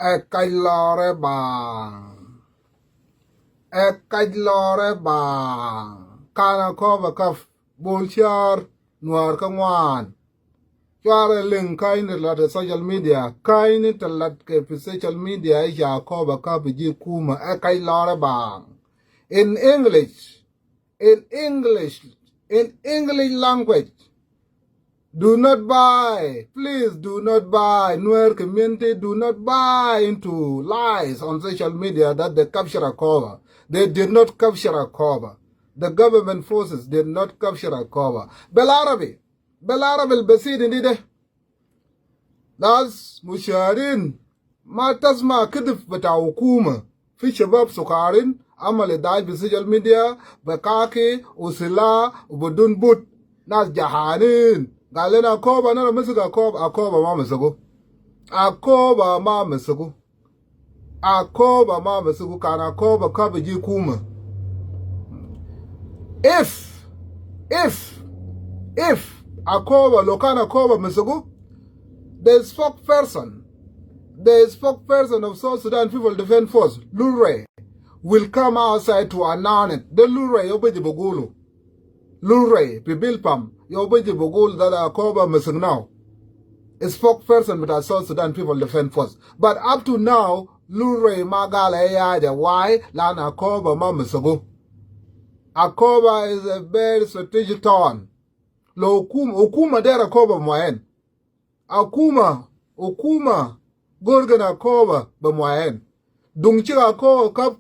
e kailore bang e kailore bang kana ko ba kaf Borchar nuer ka ngwan chware ling kaini la de social media kaini talat ke fi social media ya ko ba kaf ji kuma e kailore bang in english in english in english language. Do not buy, please do not buy. Nuer community, do not buy into lies on social media that they capture a cover. They did not capture a cover. The government forces did not capture a cover. Belarabi al-Basid indeed. That's Musharin. Ma tasma kidif bata hukuma. Fi shabab sukarin. Amal dai bi social media. Bakaki, usila, ubudun but. Nas jahanin. Galena akoba na mesiga akoba ma mesugo. Akoba ma mesugo. Akoba ma mesugo kana akoba kabiji kuma. If akoba lokana akoba mesugo, the spokesperson of South Sudan People Defense Force, Lure, will come outside to announce it. The Lure yobeji bogulu. Lure, Pibilpam, yobeji bogul that akoba mesug now. A spokesperson with the South Sudan People Defense Force. But up to now, Lure magala yaja why lana akoba ma mesugo. Akoba is a very strategic town. Lo okuma dera akoba mwaen. Okuma gorgan akoba ba mwaen. Dungchi akoba kap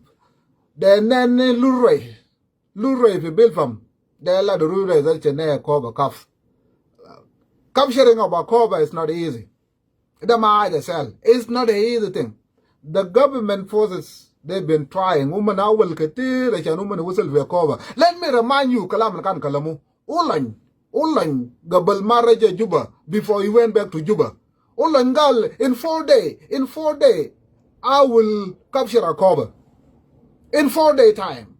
de nene Lure Pibilpam. They la the rule that chene akoba kaf. Capturing of akoba is not easy. The mind cell. It's not an easy thing. The government forces they've been trying. Woman awal kati the woman whistle akoba. Let me remind you, kalam kan kalamu. Ulan gabal maraja Juba before he went back to Juba. Ulan gal in 4 days, I will capture akoba. In 4 day time.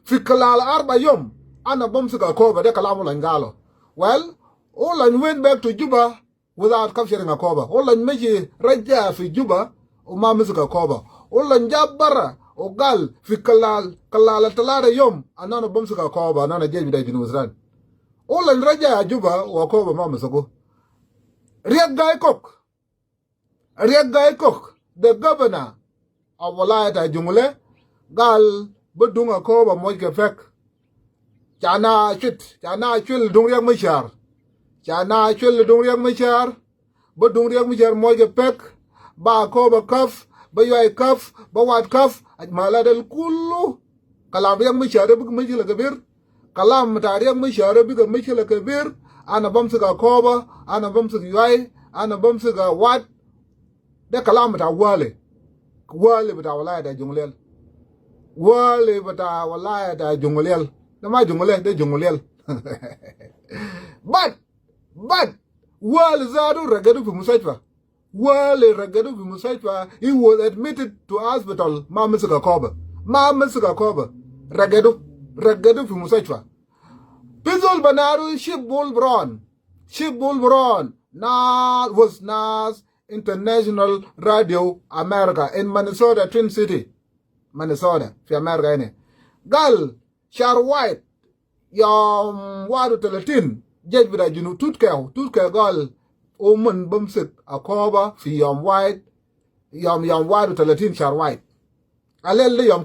Fi kalal arba yom, ana bomsiga akoba de kalamu langalo. Well, Olan went back to Juba without capturing akoba. Olan meji raja fi Juba, uma misiga akoba. Olan jabara ogal fi kalal talada yom, anana bomsiga akoba, anana jeji da jinuzran. Olan raja Juba wa akoba ma misigo. Riek Gai Kok, the governor of Walayata Jungule, gal bedung akoba mojke fek. Chana chul dung riak machar. Bedung riak machar mojke pek. Ba akoba kaf, ba yoy kaf, ba wat kaf, ajmala del kullu. Kalam riak machar big machila kabir. Kalam ta riak machar big machila kabir. Ana bamsiga akoba, ana bamsiga yoy, ana bamsiga wat. De kalam ta wale bata walaya da junglel. Wale bata walaya da junglel. Nama junglel de junglel. But wale zadu ragadu fi musajfa. He was admitted to hospital. Ma misuka koba. Ragadu fi musajfa. Pizol banaru ship bull bron. Was Nas International Radio America in Minnesota, Twin City. Minnesota, fi America ene. Gal, Char White, yom wadu teletin, jej vida junu tutke gal, omen bumsik akoba fi yom White, yom wadu teletin Char White. Alele yom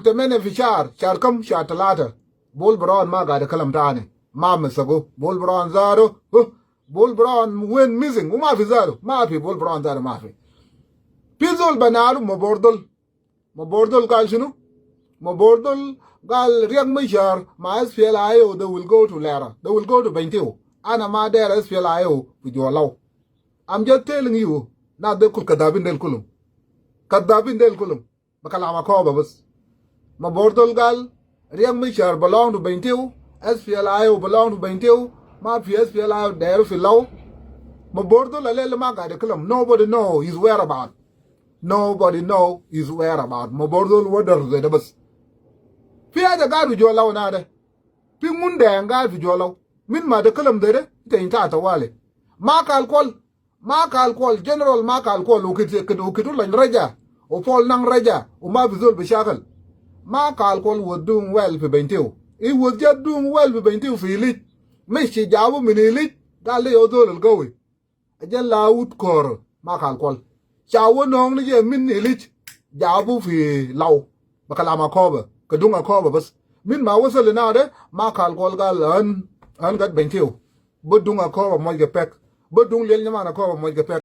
temene fi char kam char talata. Bol Brown ma gada kalam tane. Ma misago, Bol Brown zaro, Bol Brown went missing, uma fi zaro, ma fi Bol Brown zaro ma fi. Pizol banaru Mabordol gal shinu? Mabordol gal riak mishar ma SPLIO they will go to Lera. They will go to Bentio. Ana ma there SPLIO with your law. I'm just telling you, not the kul kadabin del kulum. Bakalama koba bas. Mabordol gal riak mishar belong to Bentio. SPLIO belong to Bentio. Ma fi SPLIO there fi law. Mabordol alele ma ga de kulam. Nobody know his whereabouts. Mabordol wadar zai bas. Fiya da gadu jolaw na da. Fi mun da yan gadu jolaw. Min ma da kalam da ita yin ta wale. Ma ka alkol ma kal kwal general ma kal kwal ukitu lan raja o pol nang raja o ma bizol bishakal ma kal kwal was doing well fi bentiu he was just doing well fi bentiu fi lit meshi jabu min lit gale odol gawi ajan laut kor ma kal kwal chawo nong ni je min lit jabu fi law bakalama koba kadunga koba bas min ma wasal na de ma kal kwal gal an gat bentiu bodunga koba mo ge pek bodung lel nyama na koba mo ge pek